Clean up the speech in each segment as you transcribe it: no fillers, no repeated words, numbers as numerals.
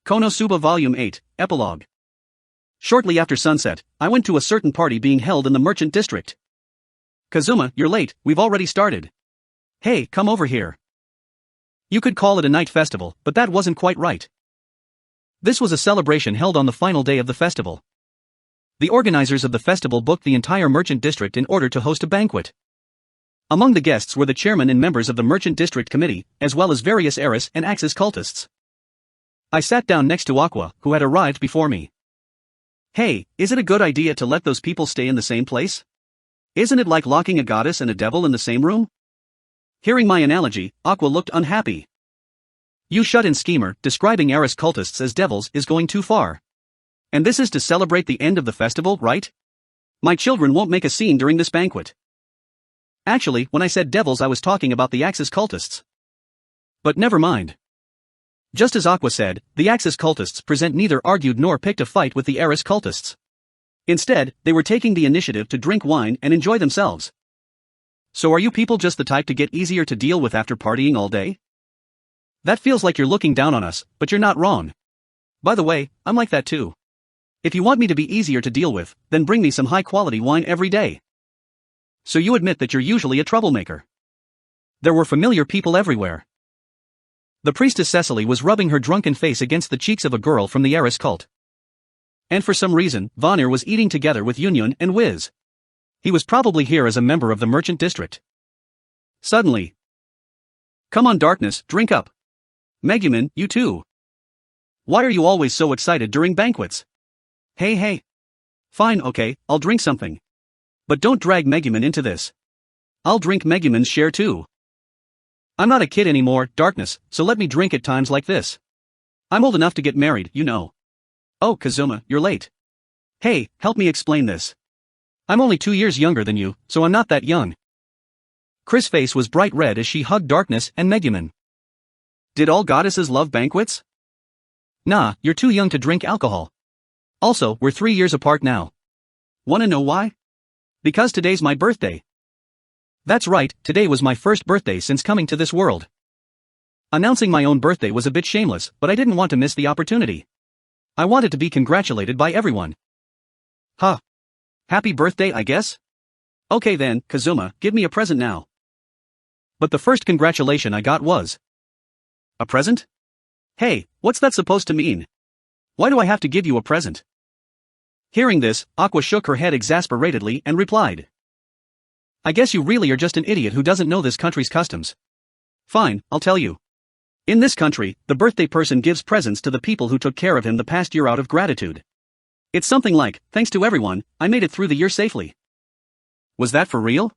Konosuba Volume 8, Epilogue. Shortly after sunset, I went to a certain party being held in the merchant district. Kazuma, you're late, we've already started. Hey, come over here. You could call it a night festival, but that wasn't quite right. This was a celebration held on the final day of the festival. The organizers of the festival booked the entire merchant district in order to host a banquet. Among the guests were the chairman and members of the merchant district committee, as well as various Eris and Axis cultists. I sat down next to Aqua, who had arrived before me. Hey, is it a good idea to let those people stay in the same place? Isn't it like locking a goddess and a devil in the same room? Hearing my analogy, Aqua looked unhappy. You shut-in schemer, describing Eris cultists as devils is going too far. And this is to celebrate the end of the festival, right? My children won't make a scene during this banquet. Actually, when I said devils I was talking about the Axis cultists. But never mind. Just as Aqua said, the Axis cultists present neither argued nor picked a fight with the Eris cultists. Instead, they were taking the initiative to drink wine and enjoy themselves. So are you people just the type to get easier to deal with after partying all day? That feels like you're looking down on us, but you're not wrong. By the way, I'm like that too. If you want me to be easier to deal with, then bring me some high-quality wine every day. So you admit that you're usually a troublemaker. There were familiar people everywhere. The priestess Cecily was rubbing her drunken face against the cheeks of a girl from the Eris cult. And for some reason, Vanir was eating together with Yunyun and Wiz. He was probably here as a member of the merchant district. Suddenly. Come on Darkness, drink up. Megumin, you too. Why are you always so excited during banquets? Hey. Fine, okay, I'll drink something. But don't drag Megumin into this. I'll drink Megumin's share too. I'm not a kid anymore, Darkness, so let me drink at times like this. I'm old enough to get married, you know. Oh, Kazuma, you're late. Hey, help me explain this. I'm only 2 years younger than you, so I'm not that young. Chris' face was bright red as she hugged Darkness and Megumin. Did all goddesses love banquets? Nah, you're too young to drink alcohol. Also, we're 3 years apart now. Wanna know why? Because today's my birthday. That's right, today was my first birthday since coming to this world. Announcing my own birthday was a bit shameless, but I didn't want to miss the opportunity. I wanted to be congratulated by everyone. Huh. Happy birthday, I guess? Okay then, Kazuma, give me a present now. But the first congratulation I got was... A present? Hey, what's that supposed to mean? Why do I have to give you a present? Hearing this, Aqua shook her head exasperatedly and replied. I guess you really are just an idiot who doesn't know this country's customs. Fine, I'll tell you. In this country, the birthday person gives presents to the people who took care of him the past year out of gratitude. It's something like, thanks to everyone, I made it through the year safely. Was that for real?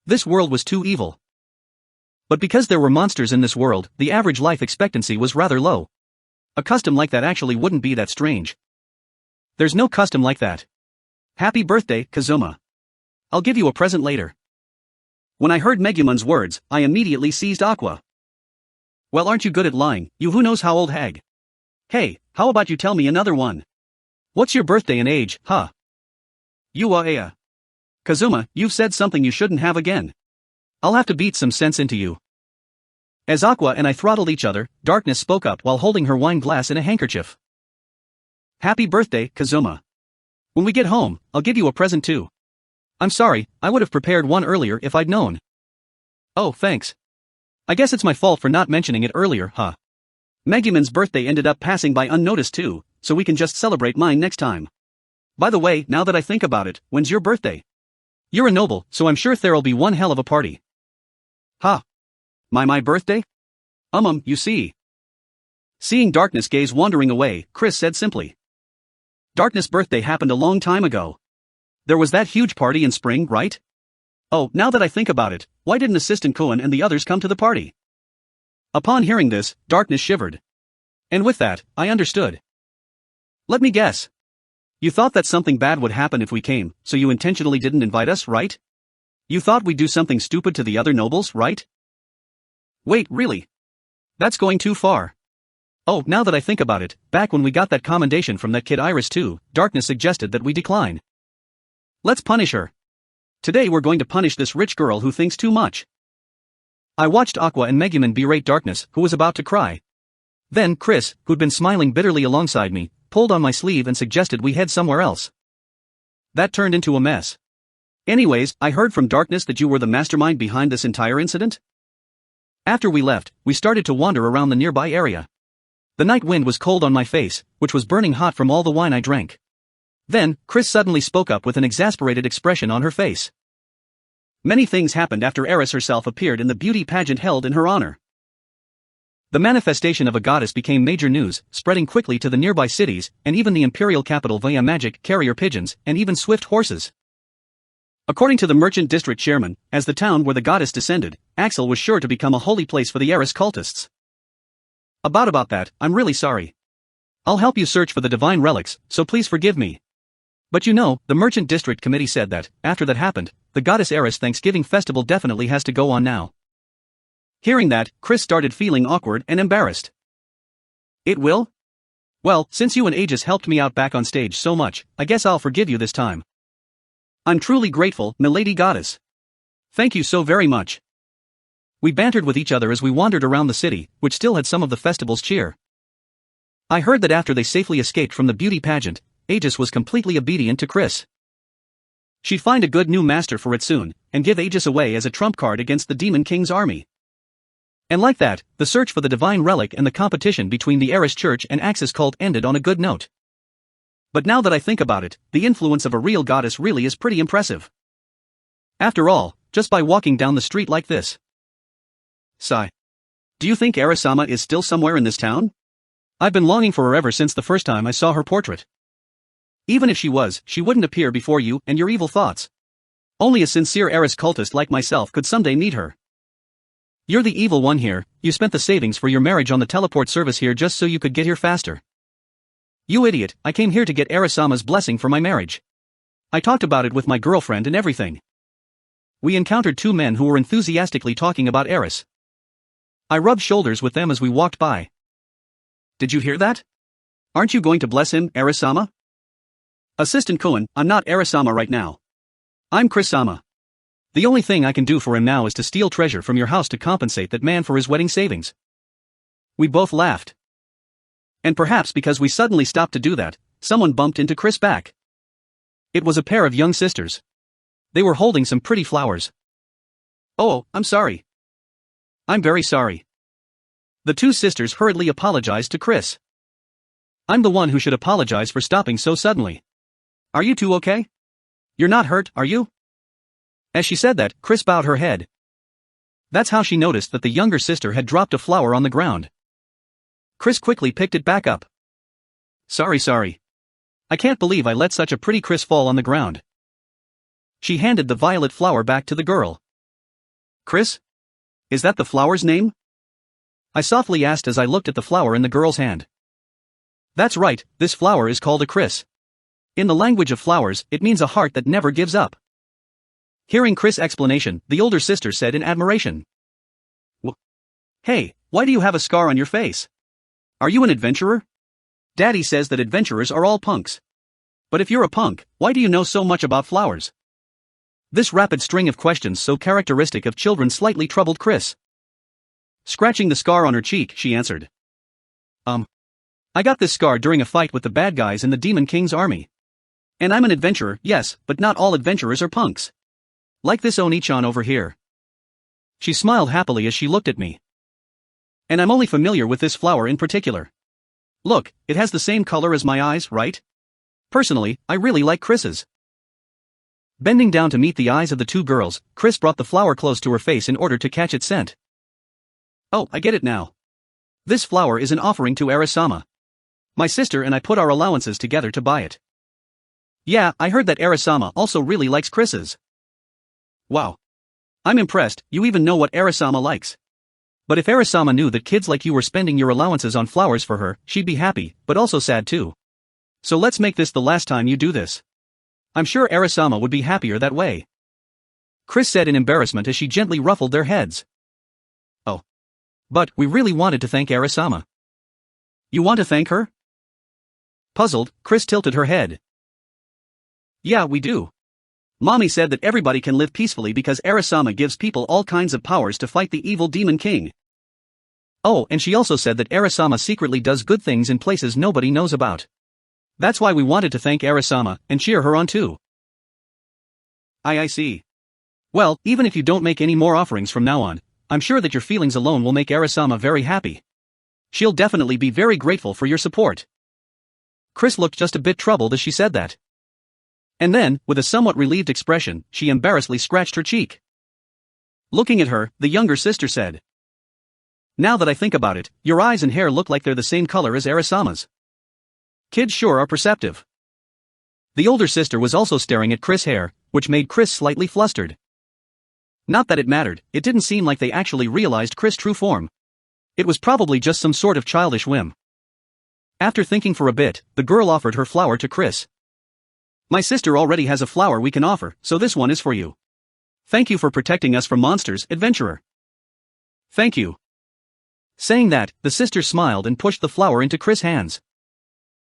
This world was too evil. But because there were monsters in this world, the average life expectancy was rather low. A custom like that actually wouldn't be that strange. There's no custom like that. Happy birthday, Kazuma. I'll give you a present later. When I heard Megumin's words, I immediately seized Aqua. Well, aren't you good at lying, you who knows how old hag? Hey, how about you tell me another one? What's your birthday and age, huh? Kazuma, you've said something you shouldn't have again. I'll have to beat some sense into you. As Aqua and I throttled each other, Darkness spoke up while holding her wine glass in a handkerchief. Happy birthday, Kazuma. When we get home, I'll give you a present too. I'm sorry, I would have prepared one earlier if I'd known. Oh, thanks. I guess it's my fault for not mentioning it earlier, huh? Megumin's birthday ended up passing by unnoticed too, so we can just celebrate mine next time. By the way, now that I think about it, when's your birthday? You're a noble, so I'm sure there'll be one hell of a party. Huh? My birthday? You see. Seeing Darkness gaze wandering away, Chris said simply. Darkness' birthday happened a long time ago. There was that huge party in spring, right? Oh, now that I think about it, why didn't Assistant Koen and the others come to the party? Upon hearing this, Darkness shivered. And with that, I understood. Let me guess. You thought that something bad would happen if we came, so you intentionally didn't invite us, right? You thought we'd do something stupid to the other nobles, right? Wait, really? That's going too far. Oh, now that I think about it, back when we got that commendation from that kid Eris too, Darkness suggested that we decline. Let's punish her. Today we're going to punish this rich girl who thinks too much. I watched Aqua and Megumin berate Darkness, who was about to cry. Then Chris, who'd been smiling bitterly alongside me, pulled on my sleeve and suggested we head somewhere else. That turned into a mess. Anyways, I heard from Darkness that you were the mastermind behind this entire incident? After we left, we started to wander around the nearby area. The night wind was cold on my face, which was burning hot from all the wine I drank. Then, Chris suddenly spoke up with an exasperated expression on her face. Many things happened after Eris herself appeared in the beauty pageant held in her honor. The manifestation of a goddess became major news, spreading quickly to the nearby cities, and even the imperial capital via magic carrier pigeons, and even swift horses. According to the merchant district chairman, as the town where the goddess descended, Axel was sure to become a holy place for the Eris cultists. About that, I'm really sorry. I'll help you search for the divine relics, so please forgive me. But you know, the merchant district committee said that, after that happened, the goddess Eris Thanksgiving festival definitely has to go on now. Hearing that, Chris started feeling awkward and embarrassed. It will? Well, since you and Aegis helped me out back on stage so much, I guess I'll forgive you this time. I'm truly grateful, milady goddess. Thank you so very much. We bantered with each other as we wandered around the city, which still had some of the festival's cheer. I heard that after they safely escaped from the beauty pageant, Aegis was completely obedient to Chris. She'd find a good new master for it soon, and give Aegis away as a trump card against the Demon King's army. And like that, the search for the divine relic and the competition between the Eris Church and Axis cult ended on a good note. But now that I think about it, the influence of a real goddess really is pretty impressive. After all, just by walking down the street like this. Sigh. Do you think Eris-sama is still somewhere in this town? I've been longing for her ever since the first time I saw her portrait. Even if she was, she wouldn't appear before you and your evil thoughts. Only a sincere Eris cultist like myself could someday meet her. You're the evil one here. You spent the savings for your marriage on the teleport service here just so you could get here faster. You idiot, I came here to get Eris-sama's blessing for my marriage. I talked about it with my girlfriend and everything. We encountered two men who were enthusiastically talking about Eris. I rubbed shoulders with them as we walked by. Did you hear that? Aren't you going to bless him, Eris-sama? Assistant Koen, I'm not Eris-sama right now. I'm Chris-sama. The only thing I can do for him now is to steal treasure from your house to compensate that man for his wedding savings. We both laughed. And perhaps because we suddenly stopped to do that, someone bumped into Chris' back. It was a pair of young sisters. They were holding some pretty flowers. Oh, I'm sorry. I'm very sorry. The two sisters hurriedly apologized to Chris. I'm the one who should apologize for stopping so suddenly. Are you two okay? You're not hurt, are you? As she said that, Chris bowed her head. That's how she noticed that the younger sister had dropped a flower on the ground. Chris quickly picked it back up. Sorry. I can't believe I let such a pretty Chris fall on the ground. She handed the violet flower back to the girl. Chris? Is that the flower's name? I softly asked as I looked at the flower in the girl's hand. That's right, this flower is called a Chris. In the language of flowers, it means a heart that never gives up. Hearing Chris' explanation, the older sister said in admiration. Hey, why do you have a scar on your face? Are you an adventurer? Daddy says that adventurers are all punks. But if you're a punk, why do you know so much about flowers? This rapid string of questions so characteristic of children slightly troubled Chris. Scratching the scar on her cheek, she answered. I got this scar during a fight with the bad guys in the Demon King's army. And I'm an adventurer, yes, but not all adventurers are punks. Like this Oni-chan over here. She smiled happily as she looked at me. And I'm only familiar with this flower in particular. Look, it has the same color as my eyes, right? Personally, I really like Chris's. Bending down to meet the eyes of the two girls, Chris brought the flower close to her face in order to catch its scent. Oh, I get it now. This flower is an offering to Eris-sama. My sister and I put our allowances together to buy it. Yeah, I heard that Eris-sama also really likes Chris's. Wow. I'm impressed, you even know what Eris-sama likes. But if Eris-sama knew that kids like you were spending your allowances on flowers for her, she'd be happy, but also sad too. So let's make this the last time you do this. I'm sure Eris-sama would be happier that way. Chris said in embarrassment as she gently ruffled their heads. Oh. But we really wanted to thank Eris-sama. You want to thank her? Puzzled, Chris tilted her head. Yeah, we do. Mommy said that everybody can live peacefully because Eris-sama gives people all kinds of powers to fight the evil Demon King. Oh, and she also said that Eris-sama secretly does good things in places nobody knows about. That's why we wanted to thank Eris-sama and cheer her on too. I see. Well, even if you don't make any more offerings from now on, I'm sure that your feelings alone will make Eris-sama very happy. She'll definitely be very grateful for your support. Chris looked just a bit troubled as she said that. And then, with a somewhat relieved expression, she embarrassedly scratched her cheek. Looking at her, the younger sister said, "Now that I think about it, your eyes and hair look like they're the same color as Eris-sama's. Kids sure are perceptive." The older sister was also staring at Chris' hair, which made Chris slightly flustered. Not that it mattered, it didn't seem like they actually realized Chris' true form. It was probably just some sort of childish whim. After thinking for a bit, the girl offered her flower to Chris. "My sister already has a flower we can offer, so this one is for you. Thank you for protecting us from monsters, adventurer." "Thank you." Saying that, the sister smiled and pushed the flower into Chris' hands.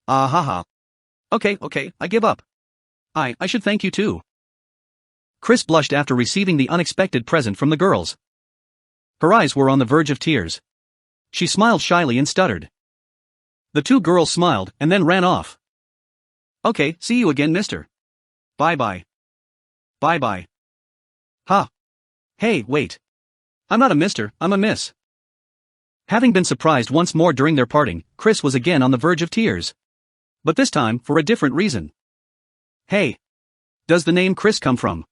"Ah ha ha. Okay, I give up. I should thank you too." Chris blushed after receiving the unexpected present from the girls. Her eyes were on the verge of tears. She smiled shyly and stuttered. The two girls smiled and then ran off. "Okay, see you again, mister. Bye-bye. Bye-bye." "Ha. Hey, wait. I'm not a mister, I'm a miss." Having been surprised once more during their parting, Chris was again on the verge of tears. But this time, for a different reason. "Hey. Does the name Chris come from?"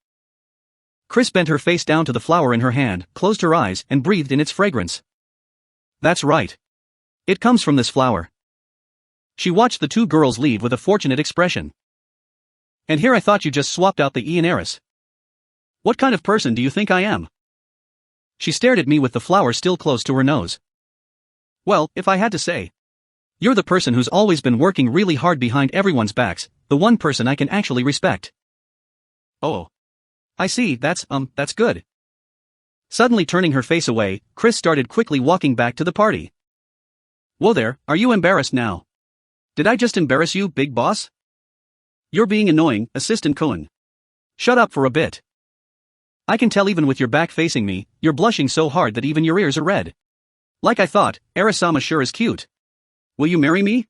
Chris bent her face down to the flower in her hand, closed her eyes, and breathed in its fragrance. "That's right. It comes from this flower." She watched the two girls leave with a fortunate expression. "And here I thought you just swapped out the E in Eris. What kind of person do you think I am?" She stared at me with the flower still close to her nose. "Well, if I had to say, you're the person who's always been working really hard behind everyone's backs, the one person I can actually respect." "Oh. I see, that's good." Suddenly turning her face away, Chris started quickly walking back to the party. "Whoa there, are you embarrassed now? Did I just embarrass you, big boss? You're being annoying, Assistant Cohen. Shut up for a bit. I can tell even with your back facing me, you're blushing so hard that even your ears are red. Like I thought, Eris-sama sure is cute. Will you marry me?"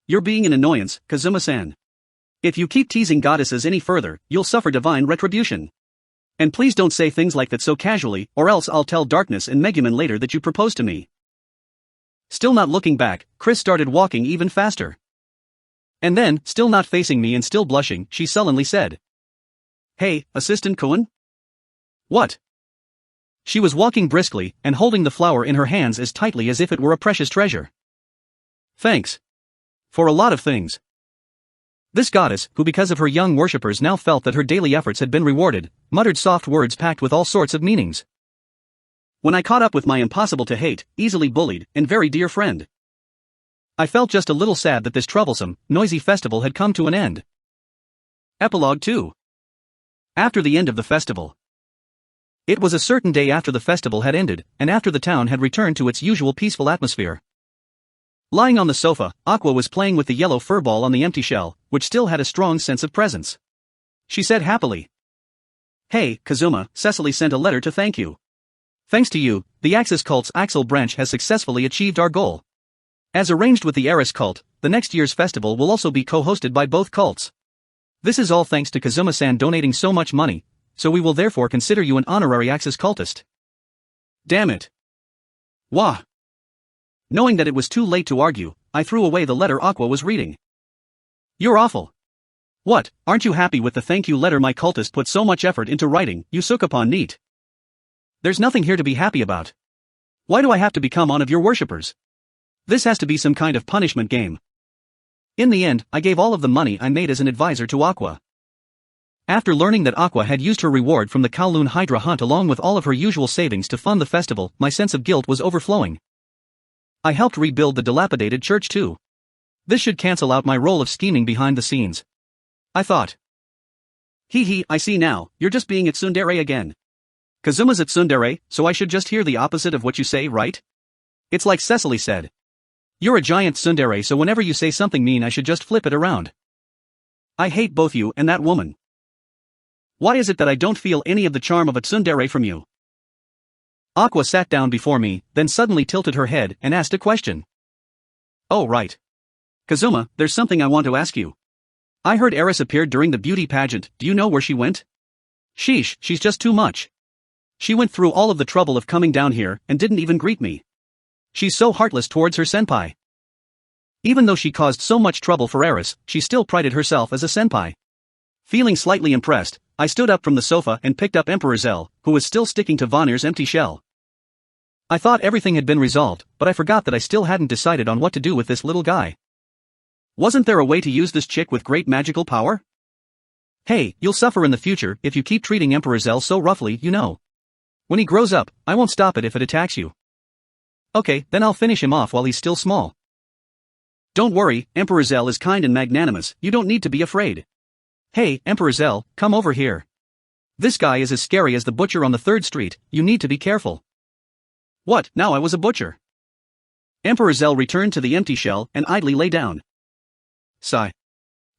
"You're being an annoyance, Kazuma-san. If you keep teasing goddesses any further, you'll suffer divine retribution. And please don't say things like that so casually, or else I'll tell Darkness and Megumin later that you proposed to me." Still not looking back, Chris started walking even faster. And then, still not facing me and still blushing, she sullenly said, "Hey, Assistant Cohen?" "What?" She was walking briskly and holding the flower in her hands as tightly as if it were a precious treasure. "Thanks. For a lot of things." This goddess, who because of her young worshippers now felt that her daily efforts had been rewarded, muttered soft words packed with all sorts of meanings. "When I caught up with my impossible-to-hate, easily bullied, and very dear friend, I felt just a little sad that this troublesome, noisy festival had come to an end." Epilogue II. After the end of the festival. It was a certain day after the festival had ended, and after the town had returned to its usual peaceful atmosphere. Lying on the sofa, Aqua was playing with the yellow fur ball on the empty shell, which still had a strong sense of presence. She said happily, "Hey, Kazuma, Cecily sent a letter to thank you. Thanks to you, the Axis cult's Axel branch has successfully achieved our goal. As arranged with the Eris cult, the next year's festival will also be co-hosted by both cults. This is all thanks to Kazuma-san donating so much money, so we will therefore consider you an honorary Axis cultist." Damn it. Wah. Knowing that it was too late to argue, I threw away the letter Aqua was reading. "You're awful. What, aren't you happy with the thank you letter my cultist put so much effort into writing, you Sukapon neat? There's nothing here to be happy about. Why do I have to become one of your worshippers? This has to be some kind of punishment game." In the end, I gave all of the money I made as an advisor to Aqua. After learning that Aqua had used her reward from the Kowloon Hydra hunt along with all of her usual savings to fund the festival, my sense of guilt was overflowing. I helped rebuild the dilapidated church too. This should cancel out my role of scheming behind the scenes, I thought. Hee, I see now, you're just being a tsundere again. Kazuma's a tsundere, so I should just hear the opposite of what you say, right? It's like Cecily said. You're a giant tsundere, so whenever you say something mean I should just flip it around. I hate both you and that woman. Why is it that I don't feel any of the charm of a tsundere from you? Aqua sat down before me, then suddenly tilted her head and asked a question. Oh right. Kazuma, there's something I want to ask you. I heard Eris appeared during the beauty pageant, do you know where she went? Sheesh, she's just too much. She went through all of the trouble of coming down here and didn't even greet me. She's so heartless towards her senpai. Even though she caused so much trouble for Eris, she still prided herself as a senpai. Feeling slightly impressed, I stood up from the sofa and picked up Emperor Zell, who was still sticking to Vanir's empty shell. I thought everything had been resolved, but I forgot that I still hadn't decided on what to do with this little guy. Wasn't there a way to use this chick with great magical power? Hey, you'll suffer in the future if you keep treating Emperor Zell so roughly, you know. When he grows up, I won't stop it if it attacks you. Okay, then I'll finish him off while he's still small. Don't worry, Emperor Zell is kind and magnanimous, you don't need to be afraid. Hey, Emperor Zell, come over here. This guy is as scary as the butcher on the 3rd Street, you need to be careful. What, now I was a butcher? Emperor Zell returned to the empty shell and idly lay down. Sigh.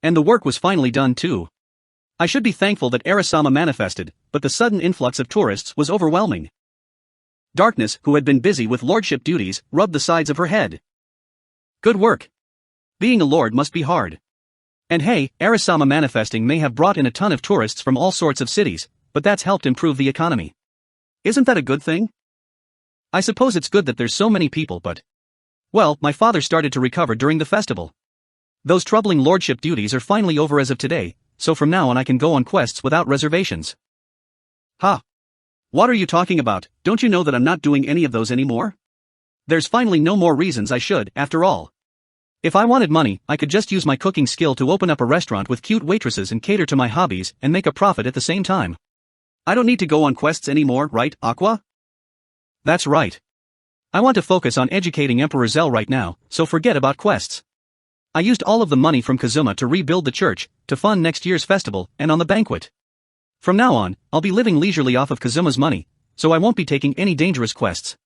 And the work was finally done too. I should be thankful that Eris-sama manifested, but the sudden influx of tourists was overwhelming. Darkness, who had been busy with lordship duties, rubbed the sides of her head. Good work. Being a lord must be hard. And hey, Eris-sama manifesting may have brought in a ton of tourists from all sorts of cities, but that's helped improve the economy. Isn't that a good thing? I suppose it's good that there's so many people, but... Well, my father started to recover during the festival. Those troubling lordship duties are finally over as of today, so from now on I can go on quests without reservations. Ha! What are you talking about? Don't you know that I'm not doing any of those anymore? There's finally no more reasons I should, after all. If I wanted money, I could just use my cooking skill to open up a restaurant with cute waitresses and cater to my hobbies and make a profit at the same time. I don't need to go on quests anymore, right, Aqua? That's right. I want to focus on educating Emperor Zell right now, so forget about quests. I used all of the money from Kazuma to rebuild the church, to fund next year's festival, and on the banquet. From now on, I'll be living leisurely off of Kazuma's money, so I won't be taking any dangerous quests.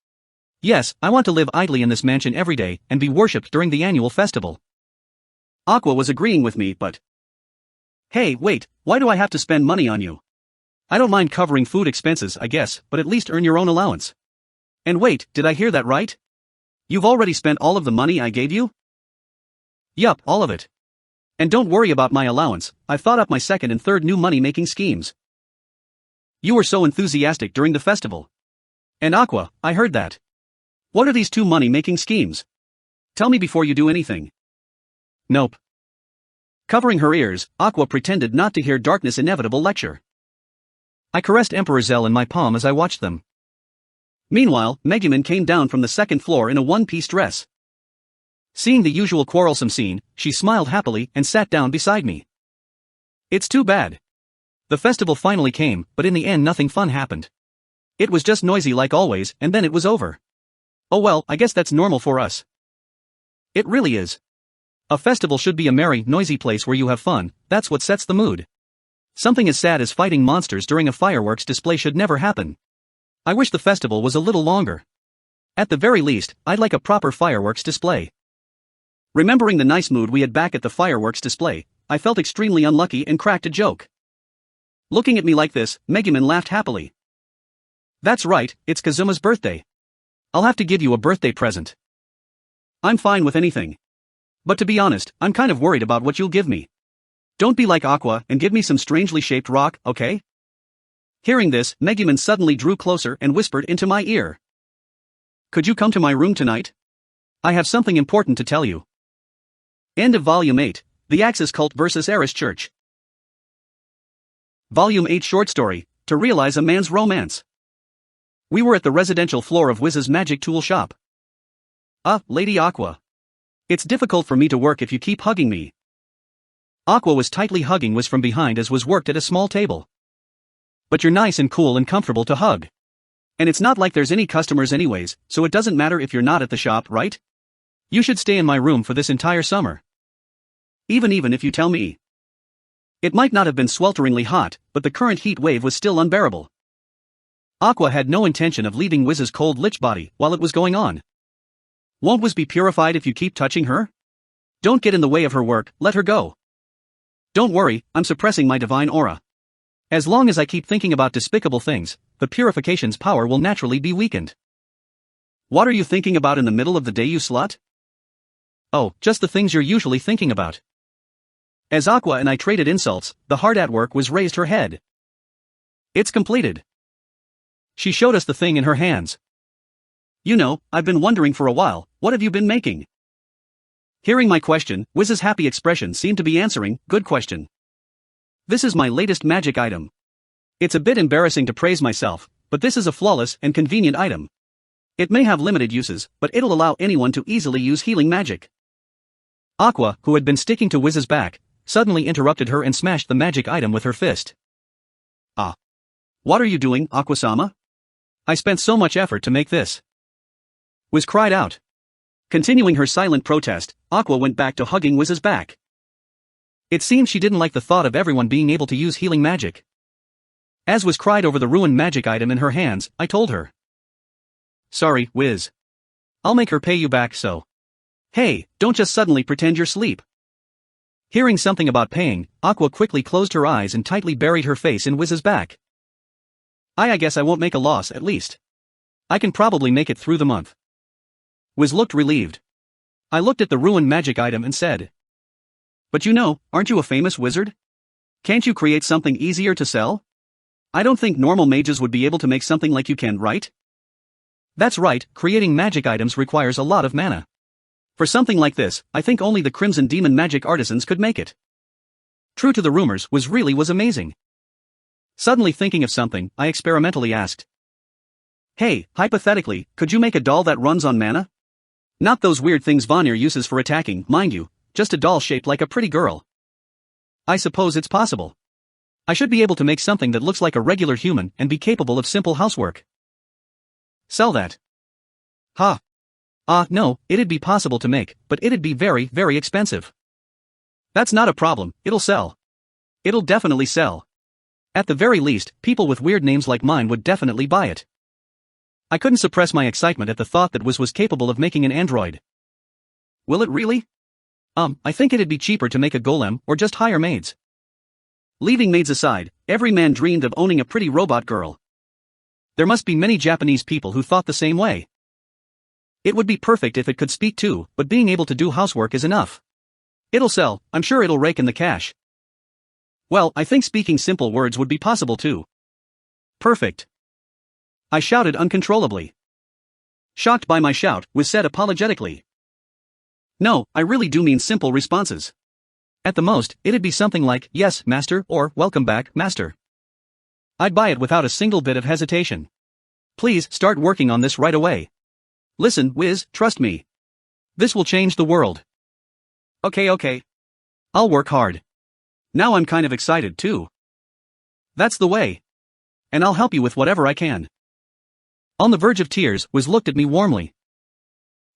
Yes, I want to live idly in this mansion every day and be worshipped during the annual festival. Aqua was agreeing with me, but... Hey, wait, why do I have to spend money on you? I don't mind covering food expenses, I guess, but at least earn your own allowance. And wait, did I hear that right? You've already spent all of the money I gave you? Yup, all of it. And don't worry about my allowance, I've thought up my 2nd and 3rd new money-making schemes. You were so enthusiastic during the festival. And Aqua, I heard that. What are these 2 money-making schemes? Tell me before you do anything. Nope. Covering her ears, Aqua pretended not to hear Darkness' inevitable lecture. I caressed Emperor Zell in my palm as I watched them. Meanwhile, Megumin came down from the 2nd floor in a one-piece dress. Seeing the usual quarrelsome scene, she smiled happily and sat down beside me. It's too bad. The festival finally came, but in the end nothing fun happened. It was just noisy like always, and then it was over. Oh well, I guess that's normal for us. It really is. A festival should be a merry, noisy place where you have fun, that's what sets the mood. Something as sad as fighting monsters during a fireworks display should never happen. I wish the festival was a little longer. At the very least, I'd like a proper fireworks display. Remembering the nice mood we had back at the fireworks display, I felt extremely unlucky and cracked a joke. Looking at me like this, Megumin laughed happily. That's right, it's Kazuma's birthday. I'll have to give you a birthday present. I'm fine with anything. But to be honest, I'm kind of worried about what you'll give me. Don't be like Aqua and give me some strangely shaped rock, okay? Hearing this, Megumin suddenly drew closer and whispered into my ear. Could you come to my room tonight? I have something important to tell you. End of Volume 8, The Axis Cult vs. Eris Church. Volume 8 Short Story, To Realize a Man's Romance. We were at the residential floor of Wiz's magic tool shop. Lady Aqua. It's difficult for me to work if you keep hugging me. Aqua was tightly hugging Wiz from behind as Wiz worked at a small table. But you're nice and cool and comfortable to hug. And it's not like there's any customers anyways, so it doesn't matter if you're not at the shop, right? You should stay in my room for this entire summer. Even if you tell me. It might not have been swelteringly hot, but the current heat wave was still unbearable. Aqua had no intention of leaving Wiz's cold lich body while it was going on. Won't Wiz be purified if you keep touching her? Don't get in the way of her work, let her go. Don't worry, I'm suppressing my divine aura. As long as I keep thinking about despicable things, the purification's power will naturally be weakened. What are you thinking about in the middle of the day, you slut? Oh, just the things you're usually thinking about. As Aqua and I traded insults, the hard at work was raised her head. It's completed. She showed us the thing in her hands. You know, I've been wondering for a while, what have you been making? Hearing my question, Wiz's happy expression seemed to be answering, good question. This is my latest magic item. It's a bit embarrassing to praise myself, but this is a flawless and convenient item. It may have limited uses, but it'll allow anyone to easily use healing magic. Aqua, who had been sticking to Wiz's back, suddenly interrupted her and smashed the magic item with her fist. Ah. What are you doing, Aqua-sama? I spent so much effort to make this. Wiz cried out. Continuing her silent protest, Aqua went back to hugging Wiz's back. It seemed she didn't like the thought of everyone being able to use healing magic. As Wiz cried over the ruined magic item in her hands, I told her. Sorry, Wiz. I'll make her pay you back so. Hey, don't just suddenly pretend you're asleep. Hearing something about paying, Aqua quickly closed her eyes and tightly buried her face in Wiz's back. I guess I won't make a loss at least. I can probably make it through the month. Wiz looked relieved. I looked at the ruined magic item and said. But you know, aren't you a famous wizard? Can't you create something easier to sell? I don't think normal mages would be able to make something like you can, right? That's right, creating magic items requires a lot of mana. For something like this, I think only the Crimson Demon magic artisans could make it. True to the rumors, was amazing. Suddenly thinking of something, I experimentally asked. Hey, hypothetically, could you make a doll that runs on mana? Not those weird things Vanir uses for attacking, mind you, just a doll shaped like a pretty girl. I suppose it's possible. I should be able to make something that looks like a regular human and be capable of simple housework. Sell that. Ha. No, it'd be possible to make, but it'd be very, very expensive. That's not a problem, it'll sell. It'll definitely sell. At the very least, people with weird names like mine would definitely buy it. I couldn't suppress my excitement at the thought that Wiz was capable of making an android. Will it really? I think it'd be cheaper to make a golem or just hire maids. Leaving maids aside, every man dreamed of owning a pretty robot girl. There must be many Japanese people who thought the same way. It would be perfect if it could speak too, but being able to do housework is enough. It'll sell, I'm sure it'll rake in the cash. Well, I think speaking simple words would be possible too. Perfect. I shouted uncontrollably. Shocked by my shout, Wiz said apologetically. No, I really do mean simple responses. At the most, it'd be something like, yes, master, or welcome back, master. I'd buy it without a single bit of hesitation. Please start working on this right away. Listen, Wiz, trust me. This will change the world. Okay. I'll work hard. Now I'm kind of excited too. That's the way. And I'll help you with whatever I can. On the verge of tears, Wiz looked at me warmly.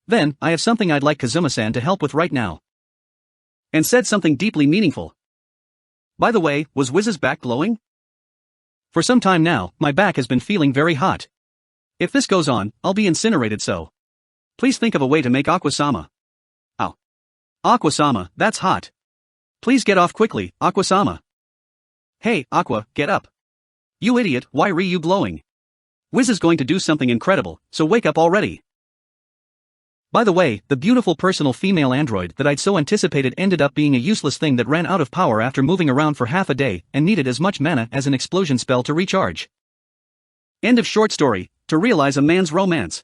Then, I have something I'd like Kazuma-san to help with right now. And said something deeply meaningful. By the way, was Wiz's back glowing? For some time now, my back has been feeling very hot. If this goes on, I'll be incinerated so. Please think of a way to make Aqua-sama. Ow. Aqua-sama, that's hot. Please get off quickly, Aqua-sama. Hey, Aqua, get up. You idiot, why are you glowing? Wiz is going to do something incredible, so wake up already. By the way, the beautiful personal female android that I'd so anticipated ended up being a useless thing that ran out of power after moving around for half a day and needed as much mana as an explosion spell to recharge. End of short story. To realize a man's romance.